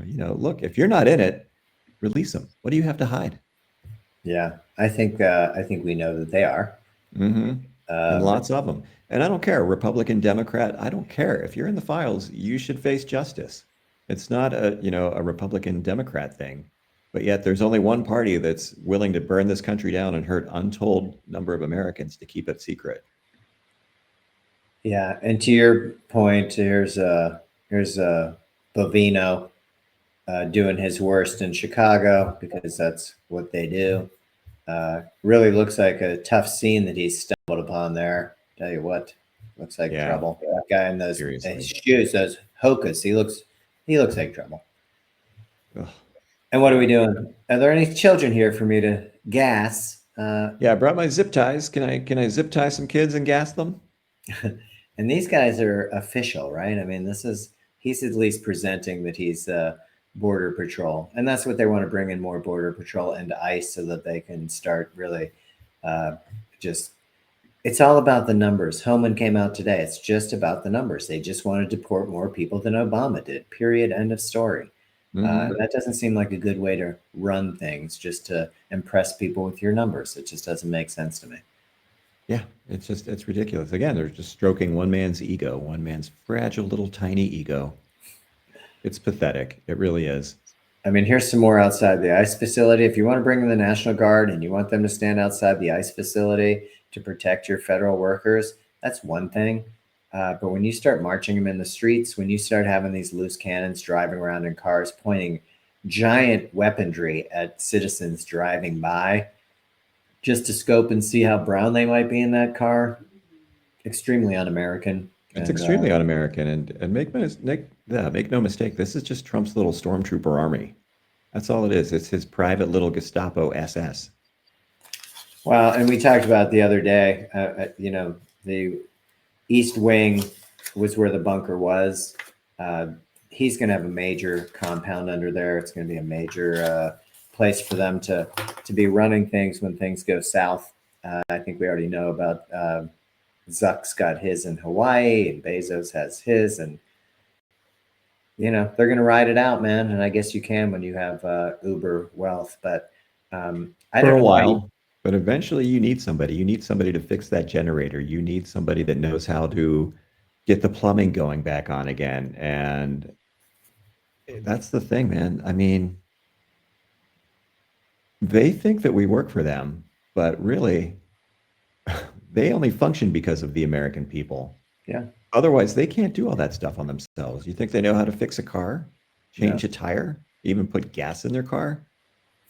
Speaker 2: look, if you're not in it, release them. What do you have to hide?
Speaker 1: Yeah, I think we know that they are.
Speaker 2: Hmm. And
Speaker 1: But
Speaker 2: lots of them. And I don't care, Republican, Democrat, I don't care. If you're in the files, you should face justice. It's not a Republican Democrat thing, but yet there's only one party that's willing to burn this country down and hurt untold number of Americans to keep it secret.
Speaker 1: yeah, and to your point, here's Bovino doing his worst in Chicago because that's what they do. Really looks like a tough scene that he stumbled upon there. Tell you what, looks like
Speaker 2: Yeah,
Speaker 1: trouble. That guy in those his
Speaker 2: seriously.
Speaker 1: shoes, those hokas, he looks like trouble.
Speaker 2: Ugh.
Speaker 1: And what are we doing? Are there any children here for me to gas?
Speaker 2: Yeah, I brought my zip ties. Can I zip tie some kids and gas them?
Speaker 1: And these guys are official, right? I mean, this is he's at least presenting that he's border patrol, and that's what they want to bring in more border patrol and ICE so that they can start really uh, just. It's all about the numbers. Homan came out today. It's just about the numbers. They just want to deport more people than Obama did. Period. End of story.
Speaker 2: Hmm.
Speaker 1: That doesn't seem like a good way to run things, just to impress people with your numbers. It just doesn't make sense to me.
Speaker 2: Yeah, it's ridiculous. Again, they're just stroking one man's ego, one man's fragile little tiny ego. It's pathetic. It really is.
Speaker 1: I mean, here's some more outside the ICE facility. If you want to bring in the National Guard and you want them to stand outside the ICE facility to protect your federal workers, that's one thing. But when you start marching them in the streets, when you start having these loose cannons driving around in cars pointing giant weaponry at citizens driving by just to scope and see how brown they might be in that car, extremely un-American.
Speaker 2: It's
Speaker 1: And
Speaker 2: extremely un-American, and make no mistake, this is just Trump's little stormtrooper army. That's all it is. It's his private little Gestapo SS.
Speaker 1: well, and we talked about the other day, the East Wing was where the bunker was. Uh, he's going to have a major compound under there. It's going to be a major place for them to be running things when things go south. I think we already know about Zuck's got his in Hawaii, and Bezos has his, and they're going to ride it out, man. And I guess you can when you have Uber wealth, but I
Speaker 2: For
Speaker 1: don't
Speaker 2: a
Speaker 1: know why.
Speaker 2: while, but eventually you need somebody. You need somebody to fix that generator. You need somebody that knows how to get the plumbing going back on again. And that's the thing, man. I mean, they think that we work for them, but really, they only function because of the American people.
Speaker 1: Yeah,
Speaker 2: Otherwise, they can't do all that stuff on themselves. You think they know how to fix a car,
Speaker 1: no.
Speaker 2: change a tire, even put gas in their car?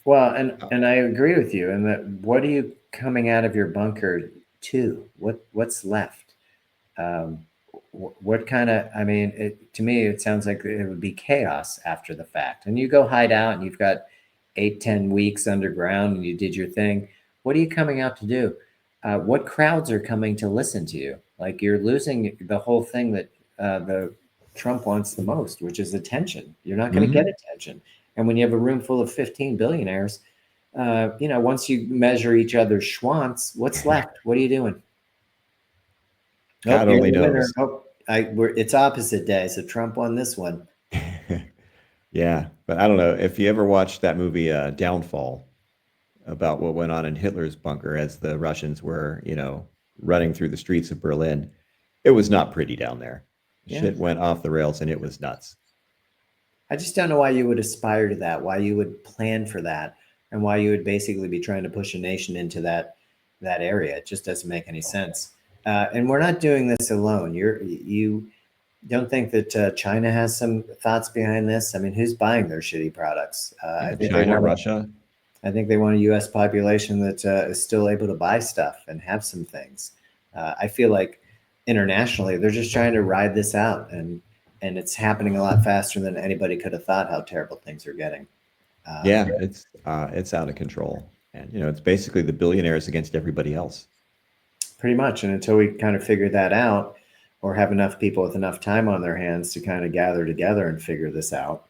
Speaker 1: Well,
Speaker 2: Uh,
Speaker 1: and I agree with you. And that what are you coming out of your bunker to? What's left? Um, what kind of? I mean, to me, it sounds like it would be chaos after the fact. And you go hide out, and you've got 8, 10 weeks underground, and you did your thing. What are you coming out to do? What crowds are coming to listen to you? Like you're losing the whole thing that the Trump wants the most, which is attention. You're not going to get
Speaker 2: mhm.
Speaker 1: attention. And when you have a room full of 15 billionaires, once you measure each other's schwants, what's left? What are you doing? Nope,
Speaker 2: God
Speaker 1: you're
Speaker 2: only
Speaker 1: the winner.
Speaker 2: knows.
Speaker 1: Oh, it's opposite day, so Trump won this one.
Speaker 2: Yeah, but I don't know if you ever watched that movie Downfall about what went on in Hitler's bunker as the Russians were, running through the streets of Berlin. It was not pretty down there.
Speaker 1: Yeah,
Speaker 2: Shit went off the rails and it was nuts.
Speaker 1: I just don't know why you would aspire to that, why you would plan for that, and why you would basically be trying to push a nation into that area. It just doesn't make any sense. And we're not doing this alone. You don't think that China has some thoughts behind this? I mean, who's buying their shitty products? I
Speaker 2: Yeah,
Speaker 1: think they
Speaker 2: China,
Speaker 1: want
Speaker 2: Russia.
Speaker 1: I think they want a U.S. population that is still able to buy stuff and have some things. I feel like internationally they're just trying to ride this out, and it's happening a lot faster than anybody could have thought. How terrible things are getting.
Speaker 2: Yeah, it's out of control. And it's basically the billionaires against everybody else.
Speaker 1: Pretty much, and until we kind of figure that out, or have enough people with enough time on their hands to kind of gather together and figure this out,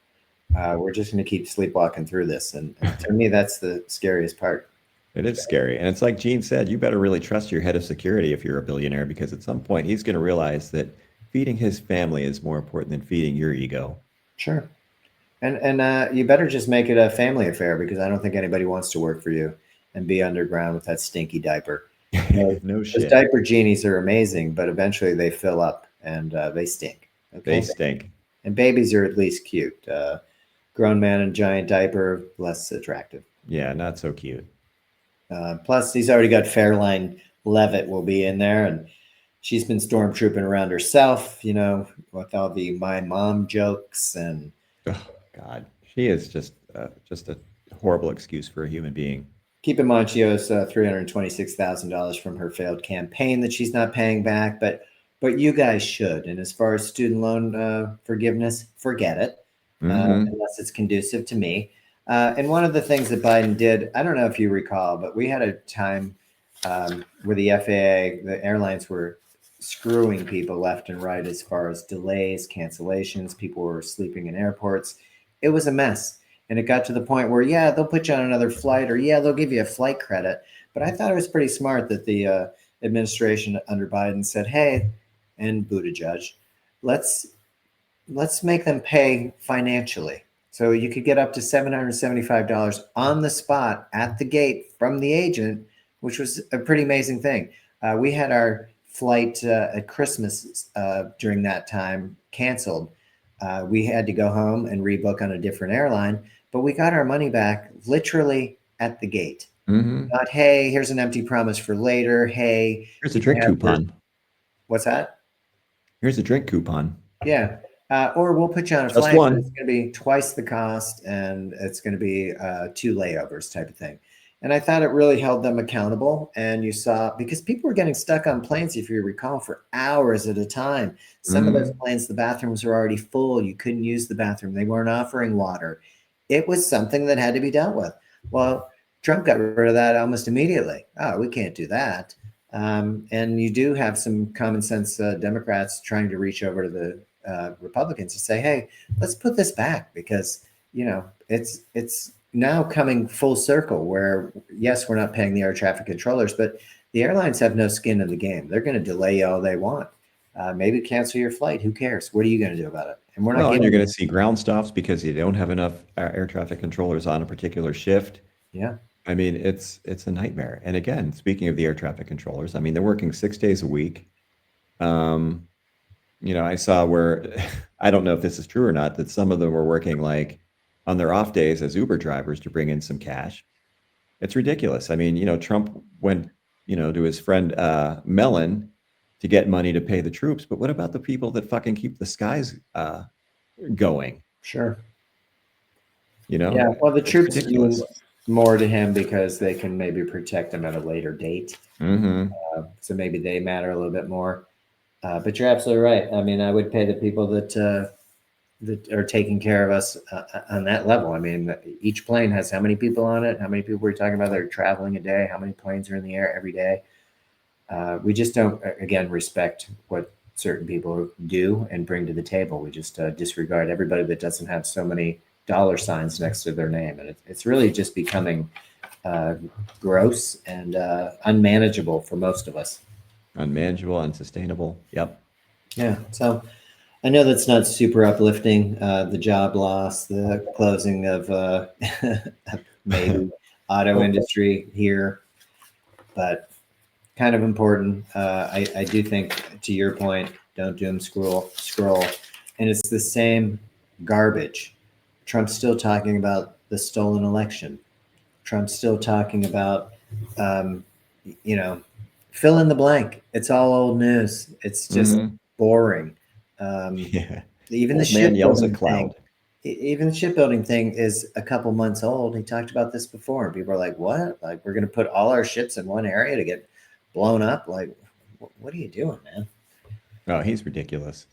Speaker 1: we're just going to keep sleepwalking through this. And to me, that's the scariest part.
Speaker 2: It is scary. And it's like Gene said, you better really trust your head of security if you're a billionaire, because at some point he's going to realize that feeding his family is more important than feeding your ego.
Speaker 1: Sure. And you better just make it a family affair because I don't think anybody wants to work for you and be underground with that stinky diaper. You know,
Speaker 2: No
Speaker 1: those
Speaker 2: shit.
Speaker 1: diaper genies are amazing, but eventually they fill up and they stink.
Speaker 2: They
Speaker 1: Okay.
Speaker 2: stink.
Speaker 1: And babies are at least cute. Grown man in giant diaper, less attractive.
Speaker 2: Yeah, not so cute.
Speaker 1: Plus, he's already got Fairline Levitt will be in there, and she's been stormtrooping around herself, with all the my mom jokes. And
Speaker 2: Oh God, she is just a horrible excuse for a human being.
Speaker 1: keep in mind, she owes $326,000 from her failed campaign that she's not paying back. But you guys should. And as far as student loan forgiveness, forget it,
Speaker 2: Mm-hmm.
Speaker 1: unless it's conducive to me. And one of the things that Biden did, I don't know if you recall, but we had a time where the FAA, the airlines were screwing people left and right as far as delays, cancellations. People were sleeping in airports. It was a mess. And it got to the point where, yeah, they'll put you on another flight, or yeah, they'll give you a flight credit. But I thought it was pretty smart that the administration under Biden said, hey, and Buttigieg, let's let's make them pay financially. So you could get up to $775 on the spot at the gate from the agent, which was a pretty amazing thing. We had our flight at Christmas during that time canceled. We had to go home and rebook on a different airline, but we got our money back literally at the gate.
Speaker 2: Mm-hmm.
Speaker 1: Not, hey, here's an empty promise for later. Hey,
Speaker 2: Here's a
Speaker 1: you can
Speaker 2: drink
Speaker 1: have your,
Speaker 2: coupon.
Speaker 1: what's that?
Speaker 2: Here's a drink coupon.
Speaker 1: Yeah. Or we'll put you on a
Speaker 2: Just
Speaker 1: flight, but it's
Speaker 2: one.
Speaker 1: going to be twice the cost and it's going to be two layovers type of thing. And I thought it really held them accountable. And you saw, because people were getting stuck on planes, if you recall, for hours at a time. Some of those
Speaker 2: Mm-hmm.
Speaker 1: planes, the bathrooms were already full. You couldn't use the bathroom. They weren't offering water. It was something that had to be dealt with. Well, Trump got rid of that almost immediately. Oh, we can't do that. And you do have some common sense Democrats trying to reach over to the Republicans to say, "Hey, let's put this back," because it's now coming full circle. Where yes, we're not paying the air traffic controllers, but the airlines have no skin in the game. They're going to delay you all they want. Maybe cancel your flight. Who cares? What are you going to do about it? And we're not
Speaker 2: Well, and you're
Speaker 1: giving
Speaker 2: going
Speaker 1: you.
Speaker 2: to see ground stops because you don't have enough air traffic controllers on a particular shift.
Speaker 1: Yeah,
Speaker 2: I mean, it's a nightmare. And again, speaking of the air traffic controllers, I mean, they're working 6 days a week. Um, I saw where I don't know if this is true or not, that some of them were working like on their off days as Uber drivers to bring in some cash. It's ridiculous. I mean, Trump went, to his friend Mellon to get money to pay the troops, but what about the people that fucking keep the skies going?
Speaker 1: sure.
Speaker 2: You
Speaker 1: Yeah.
Speaker 2: know,
Speaker 1: Well, the
Speaker 2: it's
Speaker 1: troops
Speaker 2: ridiculous.
Speaker 1: mean more to him because they can maybe protect him at a later date.
Speaker 2: Hmm.
Speaker 1: So maybe they matter a little bit more. But you're absolutely right. I mean, I would pay the people that are taking care of us on that level. I mean, each plane has how many people on it? How many people we're talking about that are traveling a day? How many planes are in the air every day? We just don't, again, respect what certain people do and bring to the table. We just disregard everybody that doesn't have so many dollar signs next to their name, and it's really just becoming uh, gross and unmanageable for most of us.
Speaker 2: Unmanageable, unsustainable. Yep.
Speaker 1: Yeah. So I know that's not super uplifting. The job loss, the closing of maybe auto
Speaker 2: Well,
Speaker 1: industry here, but kind of important. I do think, to your point, don't doom scroll, and it's the same garbage. Trump's still talking about the stolen election. Trump's still talking about, um, you know, fill in the blank. It's all old news. It's just
Speaker 2: mhm.
Speaker 1: boring. Um,
Speaker 2: Yeah.
Speaker 1: even the
Speaker 2: Old man yells at
Speaker 1: shipbuilding thing,
Speaker 2: cloud.
Speaker 1: even the shipbuilding thing is a couple months old. He talked about this before, and people are like, "What? Like we're going to put all our ships in one area to get blown up? Like, what are you doing, man?"
Speaker 2: Oh, he's ridiculous.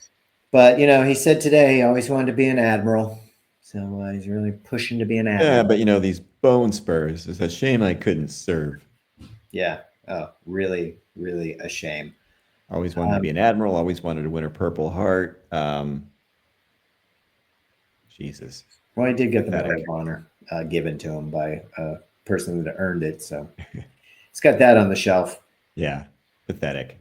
Speaker 1: But he said today he always wanted to be an admiral, so he's really pushing to be an
Speaker 2: Yeah,
Speaker 1: admiral.
Speaker 2: but these bone spurs. It's a shame I couldn't serve.
Speaker 1: Yeah. Oh, really, really a shame.
Speaker 2: Always wanted to be
Speaker 1: Um,
Speaker 2: an admiral. Always wanted to win a Purple Heart. Jesus,
Speaker 1: well, he did get the Medal
Speaker 2: pathetic.
Speaker 1: of Honor given to him by a person that earned it, so he's got that on the shelf.
Speaker 2: Yeah, pathetic.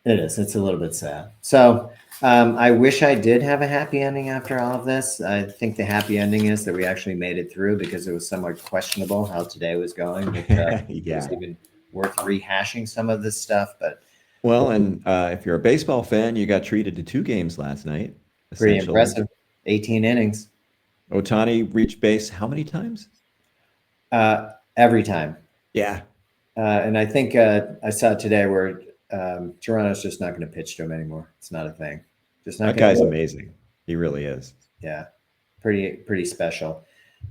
Speaker 1: It is. It's a little bit sad. So I wish I did have a happy ending after all of this. I think the happy ending is that we actually made it through because it was somewhat questionable how today was going. That it was
Speaker 2: Yeah.
Speaker 1: even worth rehashing some of this stuff, but
Speaker 2: Well, and if you're a baseball fan, you got treated to 2 games last night,
Speaker 1: pretty
Speaker 2: essentially.
Speaker 1: impressive. 18 innings
Speaker 2: Otani reached base how many times?
Speaker 1: every time.
Speaker 2: Yeah,
Speaker 1: And I think I saw today where Toronto's just not going to pitch to him anymore. It's not a thing. Just not
Speaker 2: that
Speaker 1: going to
Speaker 2: guy's
Speaker 1: do it.
Speaker 2: amazing. He really is.
Speaker 1: Yeah, pretty special.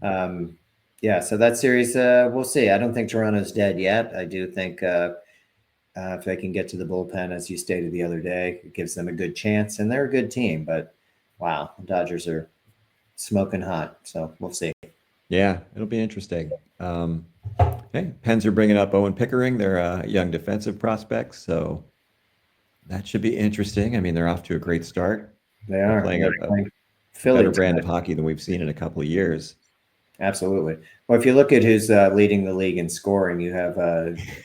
Speaker 1: Um, yeah, so that series, we'll see. I don't think Toronto's dead yet. I do think if they can get to the bullpen, as you stated the other day, it gives them a good chance, and they're a good team. But wow, the Dodgers are smoking hot. So we'll see.
Speaker 2: Yeah, it'll be interesting. Hey, Pens are bringing up Owen Pickering. They're a young defensive prospect, so that should be interesting. I mean, they're off to a great start.
Speaker 1: They
Speaker 2: They're
Speaker 1: are.
Speaker 2: playing
Speaker 1: They're
Speaker 2: a
Speaker 1: playing
Speaker 2: better
Speaker 1: Philly
Speaker 2: brand
Speaker 1: tonight.
Speaker 2: of hockey than we've seen in a couple of years.
Speaker 1: Absolutely. Well, if you look at who's leading the league in scoring, you have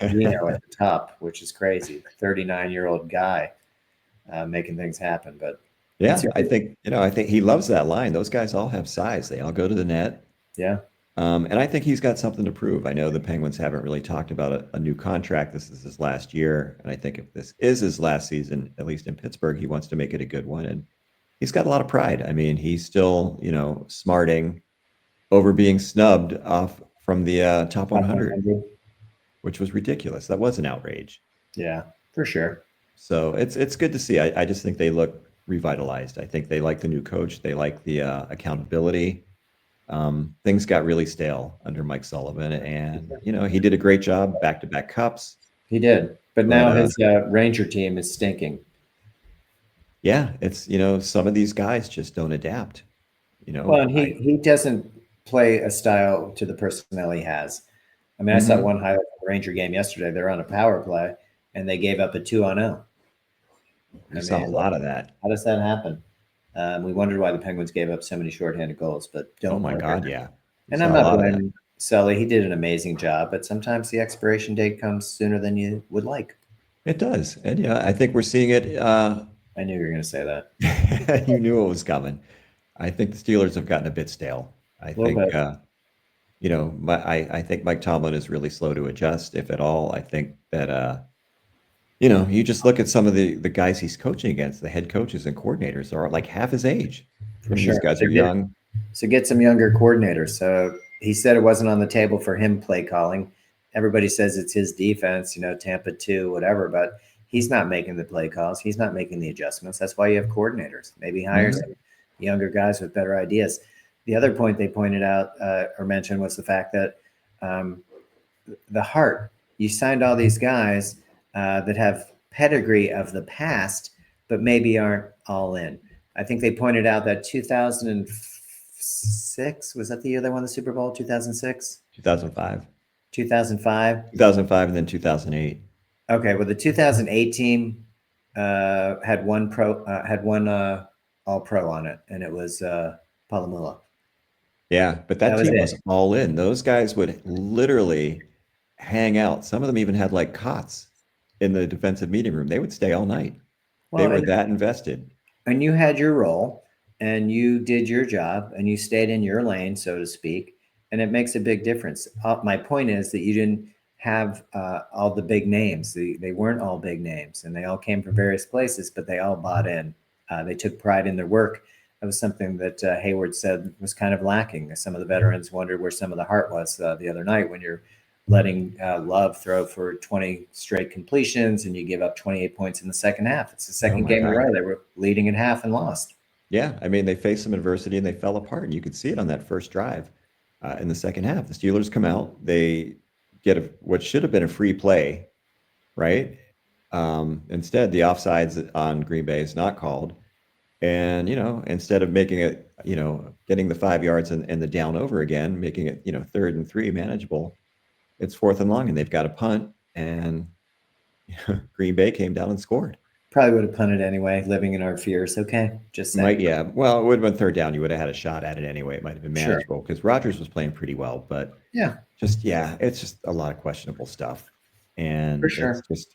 Speaker 1: Gino at the top, which is crazy. 39-year-old guy making things happen. But that's
Speaker 2: Yeah,
Speaker 1: your,
Speaker 2: I think he loves that line. Those guys all have size. They all go to the net.
Speaker 1: yeah,
Speaker 2: And I think he's got something to prove. I know the Penguins haven't really talked about a new contract. This is his last year. And I think if this is his last season, at least in Pittsburgh, he wants to make it a good one. And he's got a lot of pride. I mean, he's still, smarting over being snubbed off from the top
Speaker 1: top
Speaker 2: 100,
Speaker 1: 100.
Speaker 2: which was ridiculous. That was an outrage.
Speaker 1: Yeah, for sure.
Speaker 2: So it's good to see. I just think they look revitalized. I think they like the new coach. They like the accountability. Things got really stale under Mike Sullivan, and he did a great job, back-to-back cups.
Speaker 1: He did. But
Speaker 2: But
Speaker 1: now his Ranger team is stinking.
Speaker 2: yeah, it's some of these guys just don't adapt.
Speaker 1: Well, and
Speaker 2: I
Speaker 1: he doesn't play a style to the personnel he has. I mean, I saw
Speaker 2: Mhm.
Speaker 1: one highlight of the Ranger game yesterday. They're on a power play, and they gave up a 2-0.
Speaker 2: We
Speaker 1: I
Speaker 2: saw a
Speaker 1: mean,
Speaker 2: lot of that.
Speaker 1: how does that happen? We wondered why the Penguins gave up so many shorthanded goals, but
Speaker 2: Oh
Speaker 1: don't
Speaker 2: my
Speaker 1: worry.
Speaker 2: God, yeah, we
Speaker 1: And I'm
Speaker 2: saw a
Speaker 1: not
Speaker 2: lot of that.
Speaker 1: blaming Sully. He did an amazing job, but sometimes the expiration date comes sooner than you would like.
Speaker 2: It does, and I think we're seeing it.
Speaker 1: I knew you were going to say that.
Speaker 2: You knew it was coming. I think the Steelers have gotten a bit stale. I
Speaker 1: A little
Speaker 2: think,
Speaker 1: bit,
Speaker 2: I think Mike Tomlin is really slow to adjust, if at all. I think that, you just look at some of the guys he's coaching against, the head coaches and coordinators are like half his age. I
Speaker 1: for
Speaker 2: mean, these
Speaker 1: sure.
Speaker 2: guys are young.
Speaker 1: So get some younger coordinators. So he said it wasn't on the table for him play calling. Everybody says it's his defense, Tampa 2, whatever, but he's not making the play calls. He's not making the adjustments. That's why you have coordinators. Maybe hire
Speaker 2: Mhm.
Speaker 1: some younger guys with better ideas. The other point they pointed out or mentioned was the fact that um, the heart. You signed all these guys that have pedigree of the past, but maybe aren't all in. I think they pointed out that 2006 was that the year they won the Super Bowl? 2006,
Speaker 2: 2005.
Speaker 1: 2005.
Speaker 2: 2005 and then 2008.
Speaker 1: Okay, well the 2008 team had one All Pro on it, and it was Palomula.
Speaker 2: Yeah, but
Speaker 1: That
Speaker 2: that
Speaker 1: was
Speaker 2: team
Speaker 1: it.
Speaker 2: was all in. Those guys would literally hang out. Some of them even had like cots in the defensive meeting room. They would stay all night. They
Speaker 1: Well,
Speaker 2: were that invested.
Speaker 1: and you had your role and you did your job and you stayed in your lane, so to speak, and it makes a big difference. My point is that you didn't have all the big names. They weren't all big names, and they all came from various places, but they all bought in. They took pride in their work. That was something that Hayward said was kind of lacking. Some of the veterans wondered where some of the heart was the other night when you're letting Love throw for 20 straight completions and you give up 28 points in the second half. It's the
Speaker 2: Oh
Speaker 1: second
Speaker 2: my
Speaker 1: game in a
Speaker 2: God.
Speaker 1: row they were leading at half and lost.
Speaker 2: Yeah, I mean, they faced some adversity and they fell apart. And you could see it on that first drive in the second half. The Steelers come out, they get what should have been a free play, right? Instead, the offsides on Green Bay is not called. And, instead of making it, getting the 5 yards and the down over again, making it, 3rd and 3 manageable, it's 4th and long and they've got a punt. And Green Bay came down and scored.
Speaker 1: Probably would have punted anyway, living in our fears. Okay, just saying.
Speaker 2: Might, yeah. Well, it would have been 3rd down. You would have had a shot at it anyway. It might have been
Speaker 1: Sure.
Speaker 2: manageable because Rodgers was playing pretty well, but
Speaker 1: Yeah,
Speaker 2: yeah, it's just a lot of questionable stuff.
Speaker 1: for
Speaker 2: And it's
Speaker 1: sure.
Speaker 2: just,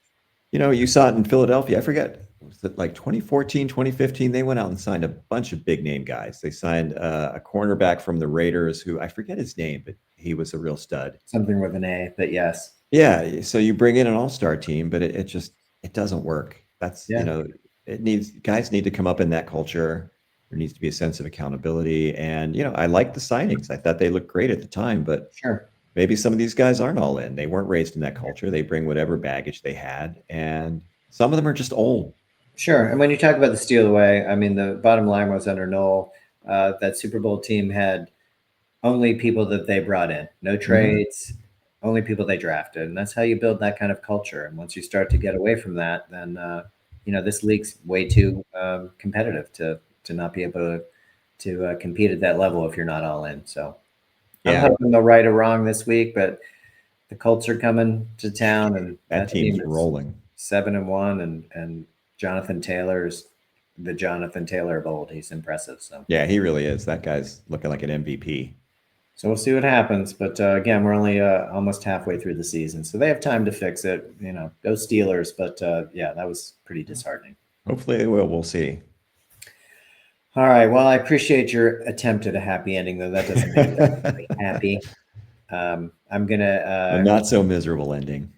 Speaker 2: You saw it in Philadelphia. I forget, was it like 2014, 2015? They went out and signed a bunch of big name guys. They signed a cornerback from the Raiders who I forget his name, but he was a real stud.
Speaker 1: Something with an A, but yes.
Speaker 2: Yeah, so you bring in an all-star team, but it just it doesn't work. That's,
Speaker 1: Yeah,
Speaker 2: it needs guys need to come up in that culture. There needs to be a sense of accountability. And, I like the signings. I thought they looked great at the time, but
Speaker 1: sure.
Speaker 2: maybe some of these guys aren't all in. They weren't raised in that culture. They bring whatever baggage they had, and some of them are just old.
Speaker 1: Sure. And when you talk about the steal away, I mean, the bottom line was under Noel, that Super Bowl team had only people that they brought in, no
Speaker 2: Mhm.
Speaker 1: trades, only people they drafted. And that's how you build that kind of culture. And once you start to get away from that, then, this league's way too competitive to not be able to compete at that level if you're not all in. So I'm
Speaker 2: Yeah,
Speaker 1: hoping they'll right or wrong this week, but the Colts are coming to town, and
Speaker 2: that
Speaker 1: that team
Speaker 2: team's
Speaker 1: is
Speaker 2: rolling.
Speaker 1: 7-1, and Jonathan Taylor's the Jonathan Taylor of old. He's impressive.
Speaker 2: Yeah, he really is. That guy's looking like an MVP.
Speaker 1: So we'll see what happens. But again, we're only almost halfway through the season, so they have time to fix it. Go Steelers. But yeah, that was pretty disheartening.
Speaker 2: Hopefully they will. We'll see.
Speaker 1: All right. Well, I appreciate your attempt at a happy ending, though. That doesn't make me really happy. I'm gonna
Speaker 2: A not so miserable ending.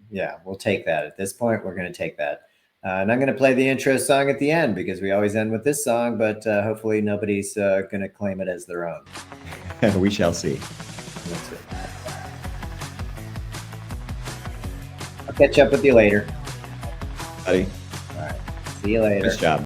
Speaker 1: Yeah, we'll take that. At this point, we're going to take that. And I'm going to play the intro song at the end because we always end with this song, but hopefully nobody's going to claim it as their own.
Speaker 2: We shall see.
Speaker 1: Let's see. I'll catch up with you later.
Speaker 2: Buddy,
Speaker 1: All right. See you later.
Speaker 2: nice job.